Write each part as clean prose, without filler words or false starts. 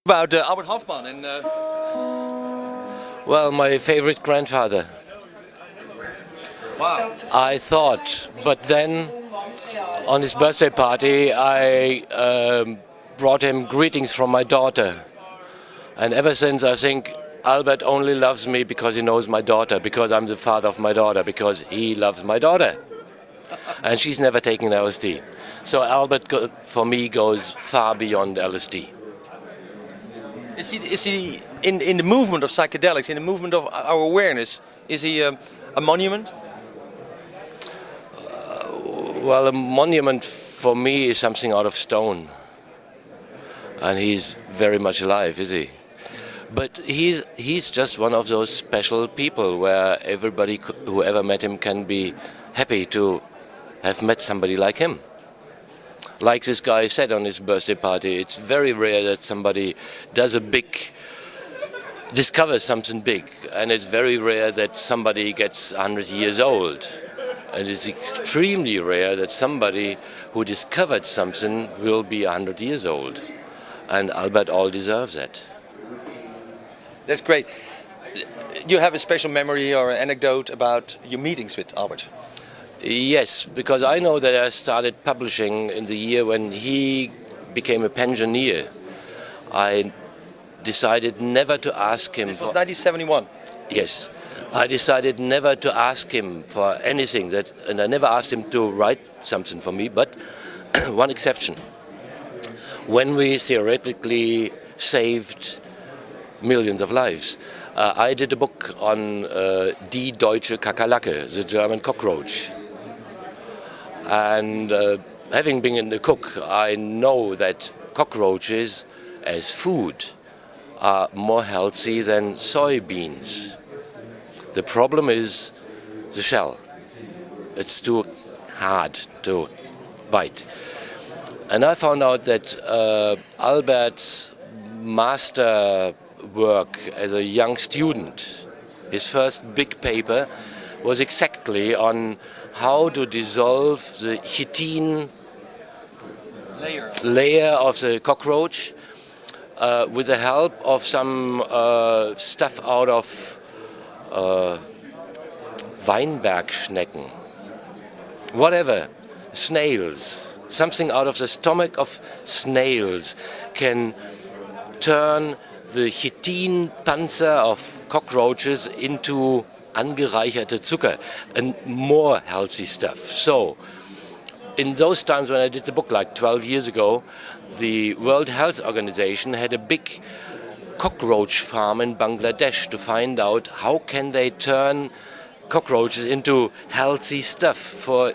About Albert Hofmann and Well, my favorite grandfather, wow. I thought. But then, on his birthday party, I brought him greetings from my daughter. And ever since, I think Albert only loves me because he knows my daughter, because I'm the father of my daughter, because he loves my daughter. And she's never taken LSD. So Albert, for me, goes far beyond LSD. Is he in the movement of psychedelics, in the movement of our awareness? Is he a monument? Well, a monument for me is something out of stone. And he's very much alive, is he? But he's just one of those special people where everybody who ever met him can be happy to have met somebody like him. Like this guy said on his birthday party, it's very rare that somebody discovers something big, and it's very rare that somebody gets 100 years old. And it's extremely rare that somebody who discovered something will be 100 years old. And Albert all deserves that. That's great. Do you have a special memory or an anecdote about your meetings with Albert? Yes, because I know that I started publishing in the year when he became a pensioner. I decided never to ask him. This was 1971. Yes, I decided never to ask him for anything and I never asked him to write something for me. But one exception: when we theoretically saved millions of lives, I did a book on Die Deutsche Kakerlake, the German cockroach. And having been a cook, I know that cockroaches as food are more healthy than soybeans. The problem is the shell. It's too hard to bite. And I found out that Albert's master work as a young student, his first big paper, was exactly on how to dissolve the chitin layer of the cockroach with the help of some stuff out of Weinbergschnecken. Whatever, snails. Something out of the stomach of snails can turn the Chitinpanzer of cockroaches into angereicherte Zucker and more healthy stuff. So, in those times when I did the book, like 12 years ago, the World Health Organization had a big cockroach farm in Bangladesh to find out how can they turn cockroaches into healthy stuff for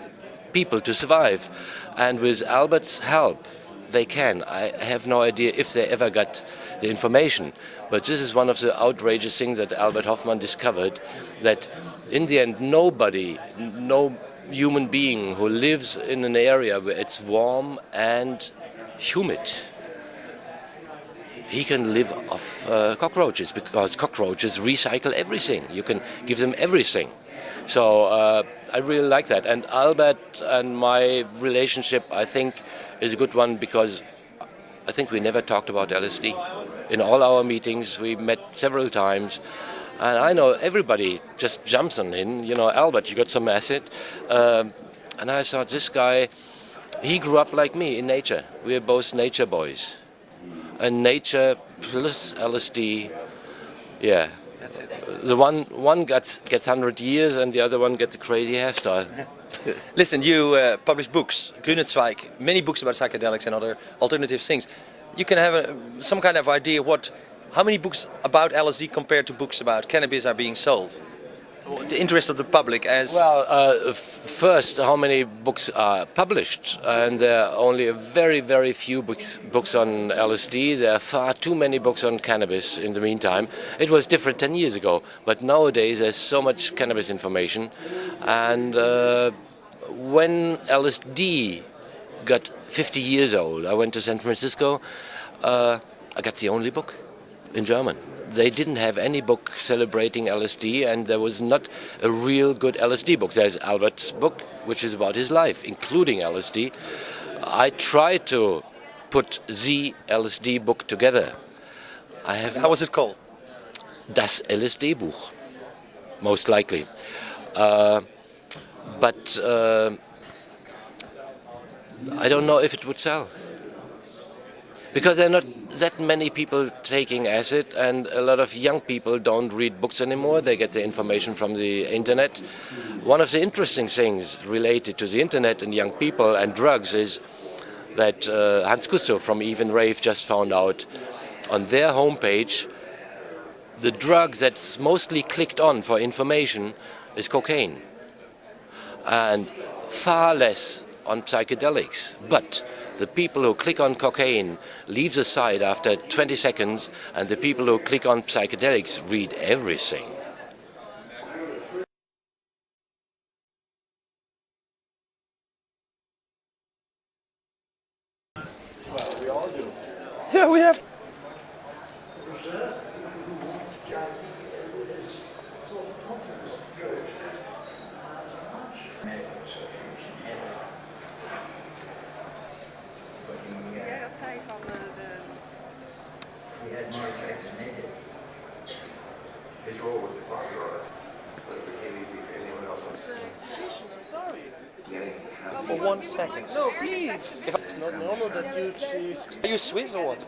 people to survive. And with Albert's help, they can. I have no idea if they ever got the information. But this is one of the outrageous things that Albert Hofmann discovered, that in the end no human being who lives in an area where it's warm and humid, he can live off cockroaches, because cockroaches recycle everything. You can give them everything. So I really like that. And Albert and my relationship, I think, is a good one, because I think we never talked about LSD. In all our meetings, we met several times. And I know everybody just jumps on in, Albert, you got some acid. And I thought, this guy, he grew up like me in nature. We're both nature boys. And nature plus LSD, yeah. That's it. The one gets 100 years and the other one gets a crazy hairstyle. Listen, you publish books, Kleurnet, many books about psychedelics and other alternative things. You can have some kind of idea how many books about LSD compared to books about cannabis are being sold? The interest of the public as... Well, first, how many books are published? And there are only a very, very few books on LSD. There are far too many books on cannabis in the meantime. It was different 10 years ago, but nowadays there's so much cannabis information. And when LSD got 50 years old, I went to San Francisco, I got the only book in German. They didn't have any book celebrating LSD, and there was not a real good LSD book. There's Albert's book, which is about his life, including LSD. I tried to put the LSD book together, I have How was it called? Das LSD-Buch, most likely. But I don't know if it would sell. Because there are not that many people taking acid, and a lot of young people don't read books anymore. They get their information from the internet. One of the interesting things related to the internet and young people and drugs is that Hans Gusto from Even Rave just found out on their homepage the drug that's mostly clicked on for information is cocaine, and far less on psychedelics. But the people who click on cocaine leave the site after 20 seconds, and the people who click on psychedelics read everything. Yeah, we have. Ja, dat zei van de... He had more effect than they did. His role was to popular it, but it became easy for anyone else. Exhibition, I'm sorry. For 1 second. No, please. It's not normal that you choose. Are you Swiss or what?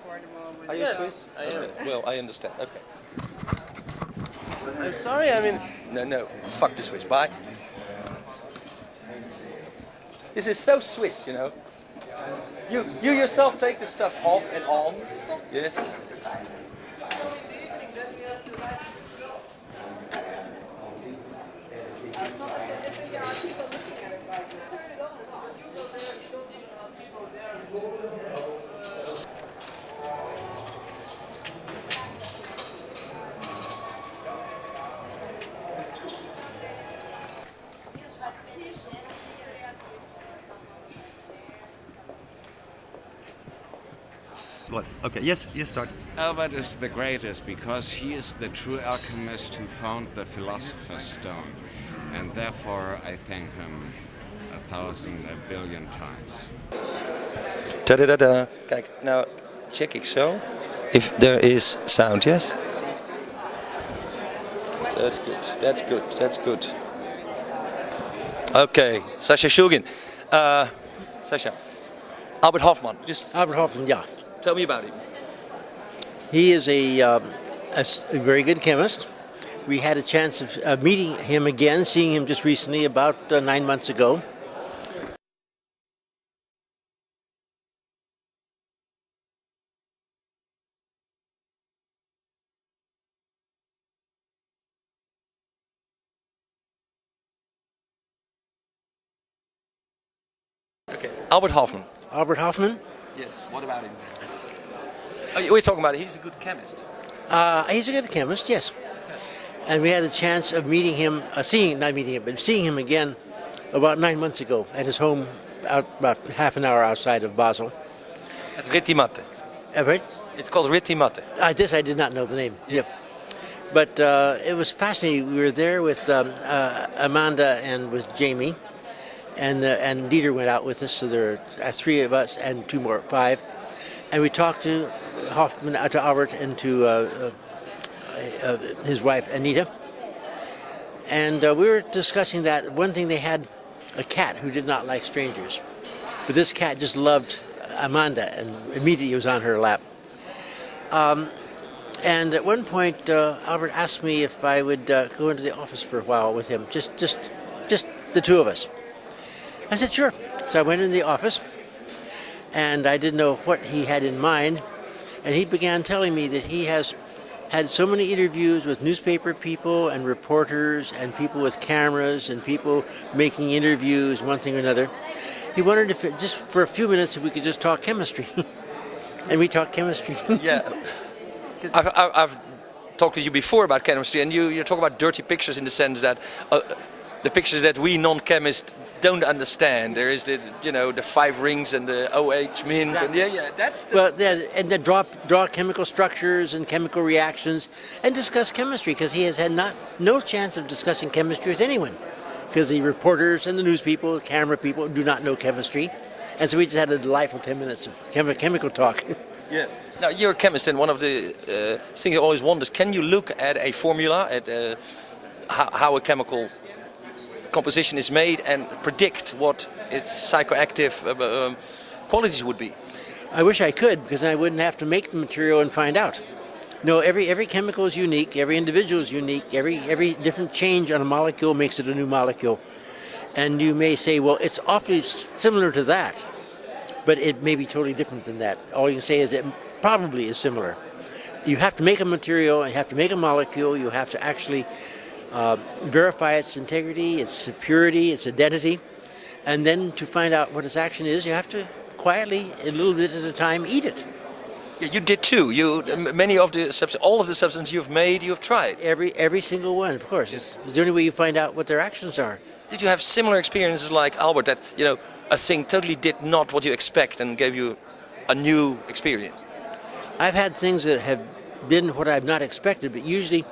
Are you Yes, Swiss? I am. Okay. Well, I understand. Okay. I'm sorry, I mean... No. Fuck the Swiss. Bye. This is so Swiss, you know. You yourself take the stuff off and on. Yes. What? Okay. Yes. Start. Albert is the greatest because he is the true alchemist who found the philosopher's stone, and therefore I thank him 1,000, 1 billion times. Da-da-da-da. Kijk, nou check ik zo. If there is sound, yes? So that's good. Okay, Sasha Shulgin. Sasha, Albert Hofmann, just Albert Hofmann, yeah. tell me about him. He is a very good chemist. We had a chance of meeting him again, seeing him just recently, about 9 months ago. Okay, Albert Hofmann. Albert Hofmann, Yes, what about him? Oh, we're talking about it. He's a good chemist. he's a good chemist, yes. And we had a chance of meeting him, seeing him again about 9 months ago at his home, out about half an hour outside of Basel. At Rittimatte. Right? It's called Rittimatte. This I did not know the name. Yep. But it was fascinating. We were there with Amanda and with Jamie, and Dieter went out with us. So there are 3 of us and 2 more, 5. And we talked to Hofmann, to Albert, and to his wife Anita. And we were discussing that one thing, they had a cat who did not like strangers, but this cat just loved Amanda and immediately was on her lap. And at one point, Albert asked me if I would go into the office for a while with him, just the 2 of us. I said, sure. So I went into the office, and I didn't know what he had in mind. And he began telling me that he has had so many interviews with newspaper people and reporters and people with cameras and people making interviews, one thing or another. He wondered if, just for a few minutes, if we could just talk chemistry. And we talked chemistry. Yeah. I've talked to you before about chemistry, and you talk about dirty pictures in the sense that the pictures that we non-chemists don't understand. There is the 5 rings and the OH mins, and that's the... Well, and then draw chemical structures and chemical reactions and discuss chemistry, because he has had no chance of discussing chemistry with anyone, because the reporters and the news people, camera people do not know chemistry. And so we just had a delightful 10 minutes of chemical talk. Yeah. Now you're a chemist, and one of the things I always wonder is: can you look at a formula, at how a chemical composition is made, and predict what its psychoactive qualities would be? I wish I could, because I wouldn't have to make the material and find out. No, every chemical is unique. Every individual is unique. Every different change on a molecule makes it a new molecule. And you may say, well, it's awfully similar to that, but it may be totally different than that. All you can say is it probably is similar. You have to make a material, you have to make a molecule, you have to actually verify its integrity, its purity, its identity, and then to find out what its action is, you have to quietly, a little bit at a time, eat it. Yeah, you did too. Many of the all of the substances you've made, you've tried. Every single one, of course. It's the only way you find out what their actions are. Did you have similar experiences like Albert, that a thing totally did not what you expect and gave you a new experience? I've had things that have been what I've not expected, but usually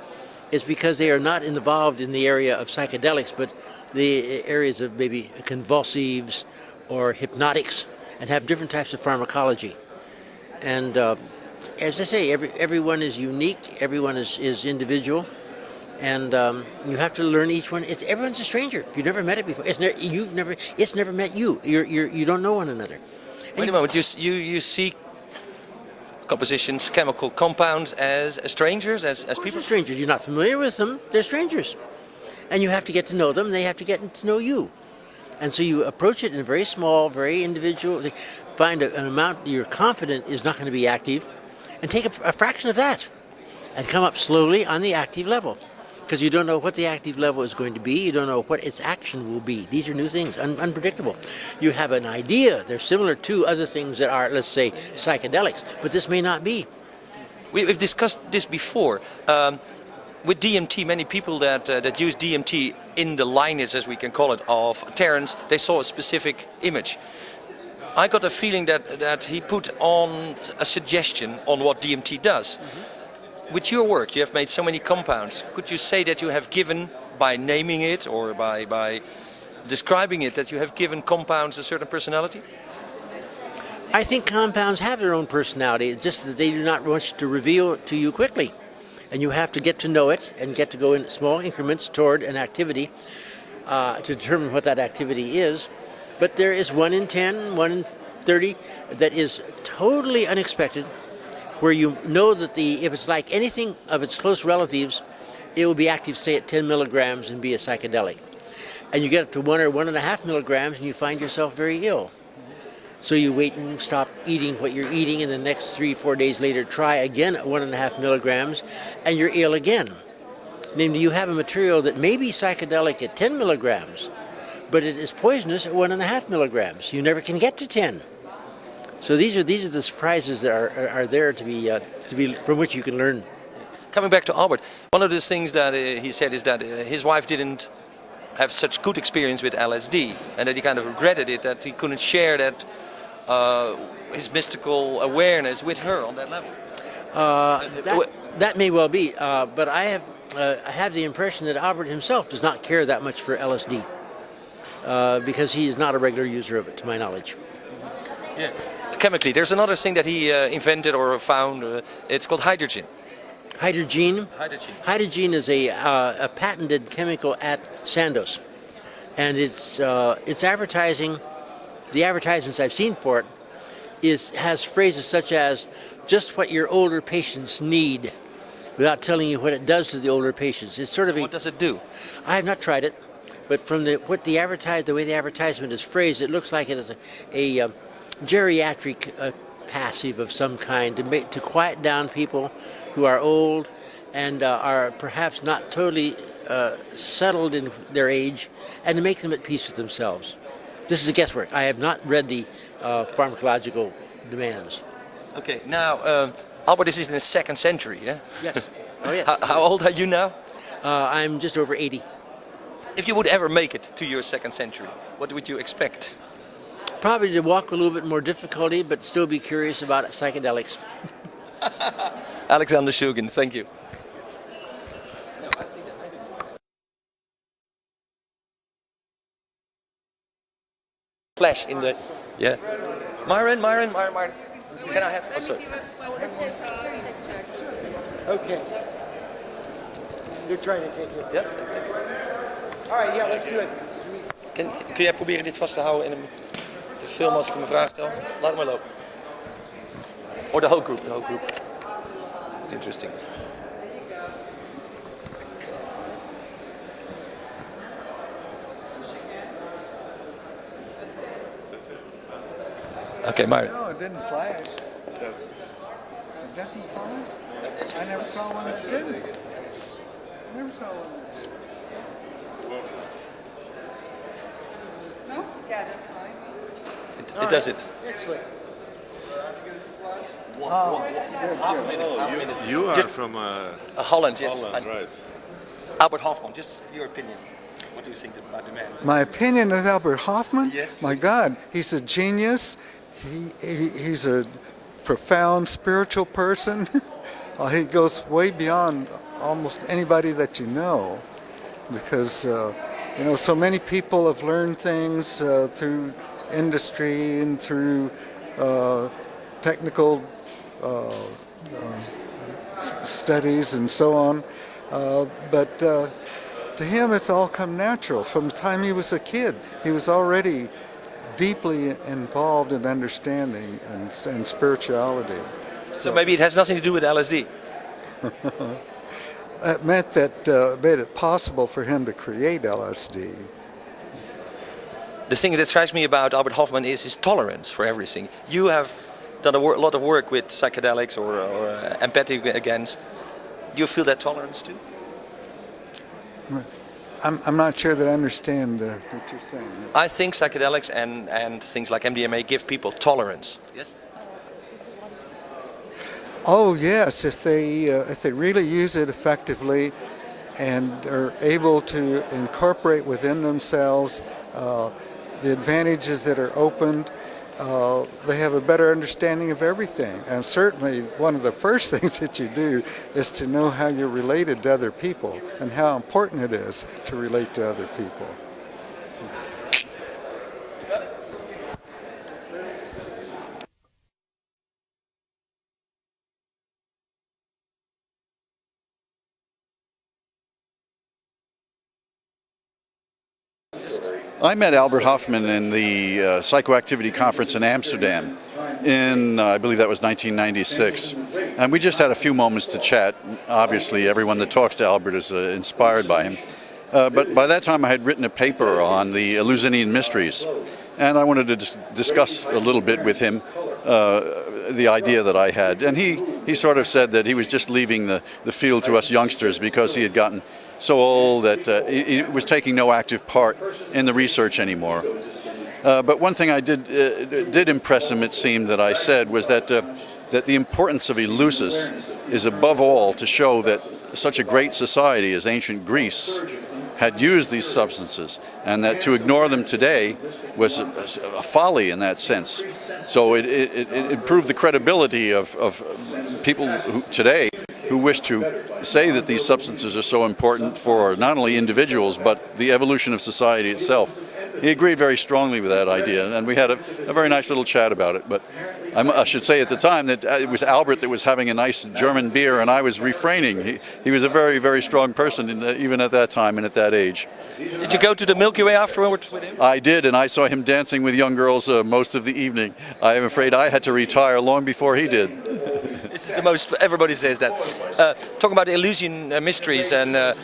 it's because they are not involved in the area of psychedelics, but the areas of maybe convulsives or hypnotics, and have different types of pharmacology. And as I say, everyone is unique, everyone is individual, and you have to learn each one. Everyone's a stranger. You've never met it before. It's never met you. You don't know one another. Wait a moment. You see compositions, chemical compounds as strangers, as people? They're strangers. You're not familiar with them. They're strangers. And you have to get to know them. They have to get to know you. And so you approach it in a very small, very individual, find an amount you're confident is not going to be active, and take a fraction of that and come up slowly on the active level. Because you don't know what the active level is going to be. You don't know what its action will be. These are new things, unpredictable. You have an idea. They're similar to other things that are, let's say, psychedelics, but this may not be. We've discussed this before. With DMT, many people that use DMT in the lineage, as we can call it, of Terence, they saw a specific image. I got a feeling that he put on a suggestion on what DMT does. Mm-hmm. With your work, you have made so many compounds. Could you say that you have given, by naming it or by describing it, that you have given compounds a certain personality? I think compounds have their own personality. It's just that they do not wish to reveal it to you quickly. And you have to get to know it and get to go in small increments toward an activity to determine what that activity is. But there is 1 in 10, 1 in 30 that is totally unexpected, where you know that if it's like anything of its close relatives, it will be active, say, at 10 milligrams and be a psychedelic. And you get up to 1 or 1.5 milligrams and you find yourself very ill. So you wait and stop eating what you're eating, and the next 3-4 days later try again at 1.5 milligrams, and you're ill again. Namely, you have a material that may be psychedelic at 10 milligrams, but it is poisonous at 1.5 milligrams. You never can get to 10. So these are the surprises that are there to be from which you can learn. Coming back to Albert, one of the things that he said is that his wife didn't have such good experience with LSD, and that he kind of regretted it, that he couldn't share that his mystical awareness with her on that level. That may well be, but I have the impression that Albert himself does not care that much for LSD, because he is not a regular user of it, to my knowledge. Yeah. Chemically, there's another thing that he invented or found. It's called hydrogen. Hydrogen. Hydrogen. Hydrogen is a patented chemical at Sandoz, and it's advertising. The advertisements I've seen for it has phrases such as "just what your older patients need," without telling you what it does to the older patients. It's sort of what does it do? I have not tried it, but from the way the advertisement is phrased, it looks like it is a geriatric passive of some kind to quiet down people who are old and are perhaps not totally settled in their age, and to make them at peace with themselves. This is a guesswork. I have not read the pharmacological demands. Okay, now Albert is in the 2nd century, yeah? Yes. Oh, yeah. How old are you now? I'm just over 80. If you would ever make it to your 2nd century, what would you expect? Probably to walk with a little bit more difficulty, but still be curious about psychedelics. Alexander Shulgin, thank you. Flash in the... Yeah. Myron. Can I have? Oh, sorry. Okay. You're trying to take it. Ja? All right, yeah, let's do it. Kun jij proberen dit vast te houden en hem te filmen als ik hem een vraag stel? Laat hem maar lopen. Or the whole group, It's interesting. Okay, Mario. No, it didn't flash. It doesn't flash? I never saw one that didn't. I never saw one that didn't. No? Yeah, that's fine. It does it. Excellent. Half a minute. You are Just- from Holland, yes. Holland, right? Albert Hofmann, just your opinion. What do you think about the man? My opinion of Albert Hofmann? Yes. My God, he's a genius. He's a profound spiritual person. He goes way beyond almost anybody that you know, because so many people have learned things through industry and through technical studies and so on, but to him it's all come natural. From the time he was a kid, he was already deeply involved in understanding and spirituality. So maybe it has nothing to do with LSD. It meant that made it possible for him to create LSD. The thing that strikes me about Albert Hofmann is his tolerance for everything. You have done a lot of work with psychedelics or empathic against. Do you feel that tolerance too? I'm not sure that I understand what you're saying. I think psychedelics and things like MDMA give people tolerance. Yes. Oh yes, if they really use it effectively and are able to incorporate within themselves the advantages that are opened, they have a better understanding of everything. And certainly one of the first things that you do is to know how you're related to other people and how important it is to relate to other people. I met Albert Hofmann in the psychoactivity conference in Amsterdam in, I believe that was 1996. And we just had a few moments to chat. Obviously, everyone that talks to Albert is inspired by him. But by that time, I had written a paper on the Eleusinian mysteries. And I wanted to discuss a little bit with him the idea that I had. And he sort of said that he was just leaving the field to us youngsters because he had gotten so old that he was taking no active part in the research anymore. But one thing I did impress him, it seemed, that I said was that the importance of Eleusis is above all to show that such a great society as ancient Greece had used these substances, and that to ignore them today was a folly in that sense. So it improved the credibility of people today who wish to say that these substances are so important for not only individuals but the evolution of society itself. He agreed very strongly with that idea, and we had a very nice little chat about it. But I should say at the time that it was Albert that was having a nice German beer and I was refraining. He was a very, very strong person even at that time and at that age. Did you go to the Milky Way afterwards with him? I did, and I saw him dancing with young girls most of the evening. I am afraid I had to retire long before he did. This is the most, everybody says that. Talking about the Eleusinian mysteries, and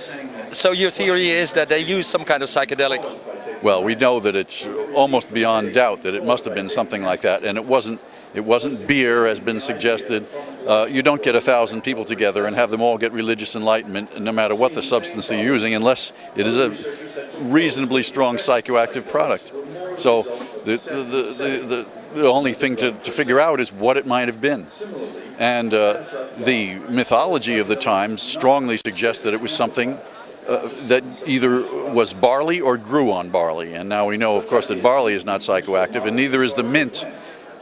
so your theory is that they use some kind of psychedelic. Well, we know that it's almost beyond doubt that it must have been something like that, and it wasn't beer, as been suggested. You don't get 1,000 people together and have them all get religious enlightenment, no matter what the substance they're using, unless it is a reasonably strong psychoactive product. So the only thing to figure out is what it might have been. And the mythology of the time strongly suggests that it was something that either was barley or grew on barley. And now we know, of course, that barley is not psychoactive, and neither is the mint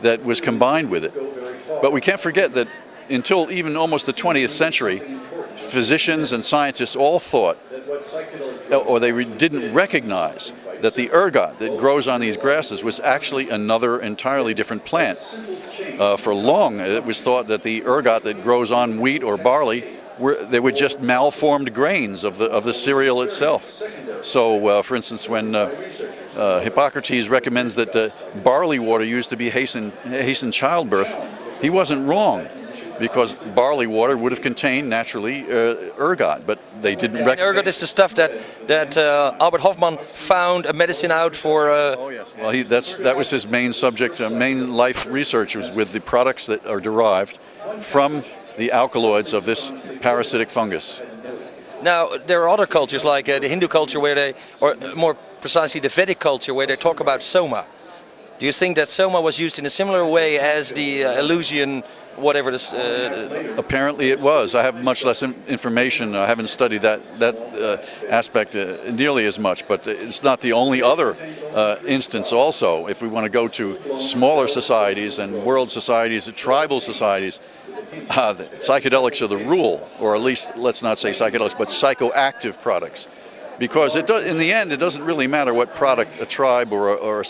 that was combined with it. But we can't forget that until even almost the 20th century, physicians and scientists all thought, or they didn't recognize, that the ergot that grows on these grasses was actually another entirely different plant. For long, it was thought that the ergot that grows on wheat or barley they were just malformed grains of the cereal itself. So, for instance, when Hippocrates recommends that barley water used to be hasten childbirth, he wasn't wrong, because barley water would have contained naturally ergot, but they didn't. And ergot is the stuff that Albert Hofmann found a medicine out for. Oh yes, well that was his main subject, main life research was with the products that are derived from the alkaloids of this parasitic fungus. Now, there are other cultures like the Hindu culture or more precisely the Vedic culture, where they talk about soma. Do you think that soma was used in a similar way as the Eleusinian, whatever this? Apparently it was. I have much less information. I haven't studied that aspect nearly as much, but it's not the only other instance also. If we want to go to smaller societies and world societies, tribal societies, psychedelics are the rule, or at least let's not say psychedelics, but psychoactive products. Because in the end, it doesn't really matter what product a tribe or a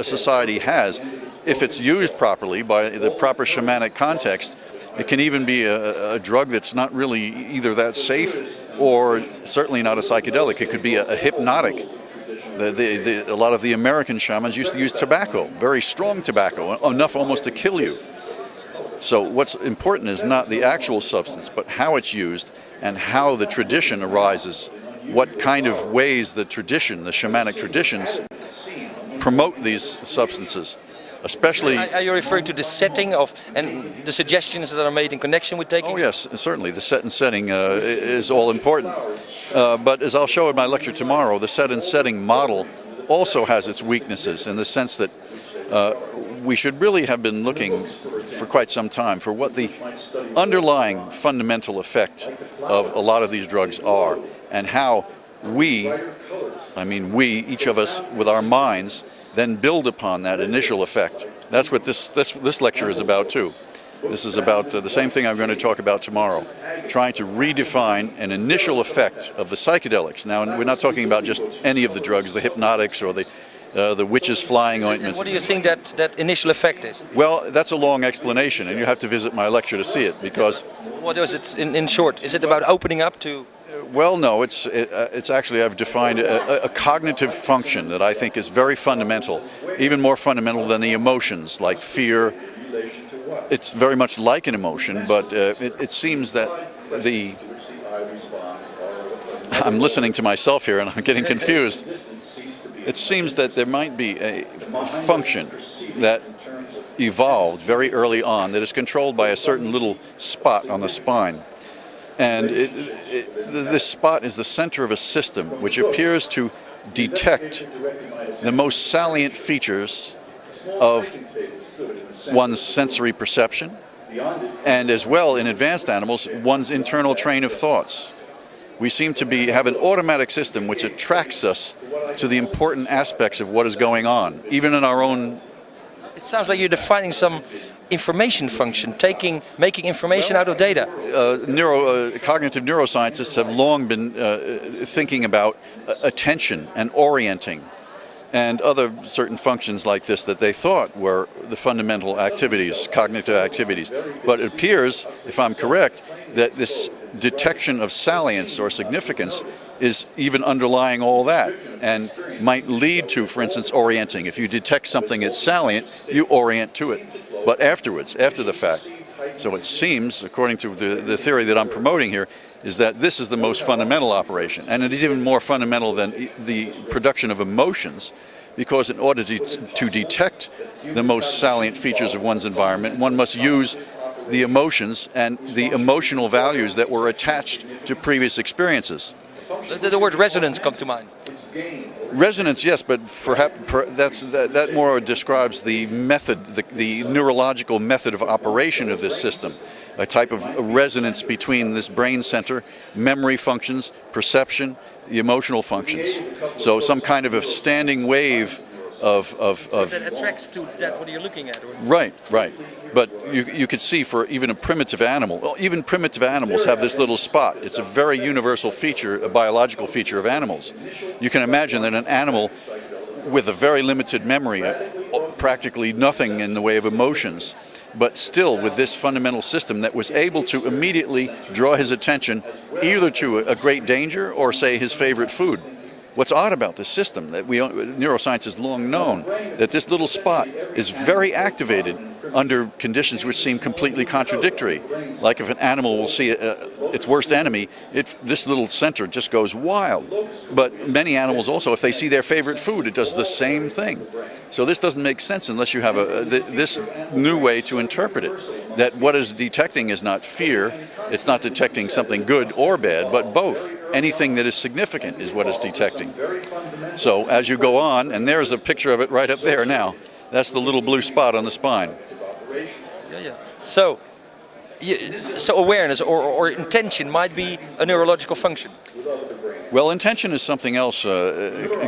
society has. If it's used properly by the proper shamanic context, it can even be a drug that's not really either that safe or certainly not a psychedelic. It could be a hypnotic. A lot of the American shamans used to use tobacco, very strong tobacco, enough almost to kill you. So what's important is not the actual substance, but how it's used and how the tradition arises, what kind of ways the shamanic traditions, promote these substances, especially... Are you referring to the setting and the suggestions that are made in connection with taking? Oh yes, certainly. The set and setting is all important. But as I'll show in my lecture tomorrow, the set and setting model also has its weaknesses in the sense that we should really have been looking for quite some time for what the underlying fundamental effect of a lot of these drugs are, and how we, each of us with our minds, then build upon that initial effect. That's what this lecture is about too. This is about the same thing I'm going to talk about tomorrow, trying to redefine an initial effect of the psychedelics. Now, we're not talking about just any of the drugs, the hypnotics or the witch's flying ointments. And what do you think that initial effect is? Well, that's a long explanation, and you have to visit my lecture to see it, because... What is it in short? Is it about opening up to... Well, no, it's actually, I've defined a cognitive function that I think is very fundamental, even more fundamental than the emotions, like fear. It's very much like an emotion, but it seems that I'm listening to myself here and I'm getting confused. It seems that there might be a function that evolved very early on that is controlled by a certain little spot on the spine. And this spot is the center of a system which appears to detect the most salient features of one's sensory perception, and as well in advanced animals, one's internal train of thoughts. We seem to have an automatic system which attracts us to the important aspects of what is going on, even in our own... It sounds like you're defining some information function, making information out of data. Cognitive neuroscientists have long been thinking about attention and orienting and other certain functions like this that they thought were the fundamental activities, cognitive activities. But it appears, if I'm correct, that this detection of salience or significance is even underlying all that and might lead to, for instance, orienting. If you detect something that's salient, you orient to it, but afterwards, after the fact. So it seems, according to the theory that I'm promoting here, is that this is the most fundamental operation, and it is even more fundamental than the production of emotions, because in order to detect the most salient features of one's environment, one must use the emotions and the emotional values that were attached to previous experiences. The word resonance comes to mind. Resonance, yes, but perhaps that more describes the method, the neurological method of operation of this system, a type of resonance between this brain center, memory functions, perception, the emotional functions. So some kind of a standing wave of that attracts to that what you're looking at. Or? Right. But you could see for even a primitive animal, well, even primitive animals have this little spot. It's a very universal feature, a biological feature of animals. You can imagine that an animal with a very limited memory, practically nothing in the way of emotions, but still with this fundamental system that was able to immediately draw his attention either to a great danger or, say, his favorite food. What's odd about this system, that neuroscience has long known, that this little spot is very activated under conditions which seem completely contradictory. Like if an animal will see its worst enemy, this little center just goes wild. But many animals also, if they see their favorite food, it does the same thing. So this doesn't make sense unless you have this new way to interpret it. That what is detecting is not fear, it's not detecting something good or bad, but both. Anything that is significant is what it's detecting. So as you go on, and there's a picture of it right up there now, that's the little blue spot on the spine. Yeah. So awareness or intention might be a neurological function. Well, intention is something else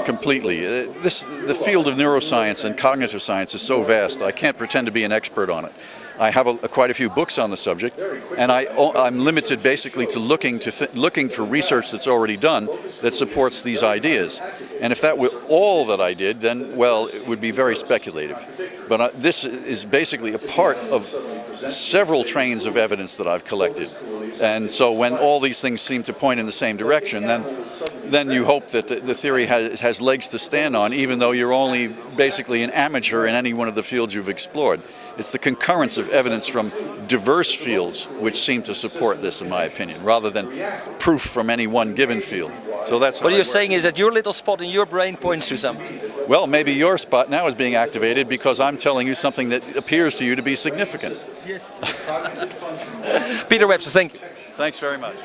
completely. The field of neuroscience and cognitive science is so vast, I can't pretend to be an expert on it. I have quite a few books on the subject, and I'm limited basically to looking for research that's already done that supports these ideas. And if that were all that I did, then, well, it would be very speculative. But this is basically a part of several trains of evidence that I've collected. And so when all these things seem to point in the same direction, then you hope that the theory has legs to stand on, even though you're only basically an amateur in any one of the fields you've explored. It's the concurrence of evidence from diverse fields which seem to support this, in my opinion, rather than proof from any one given field. So that's what you're saying is that your little spot in your brain points to something. Well, maybe your spot now is being activated because I'm telling you something that appears to you to be significant. Yes. Peter Webster, thank you. Thanks very much.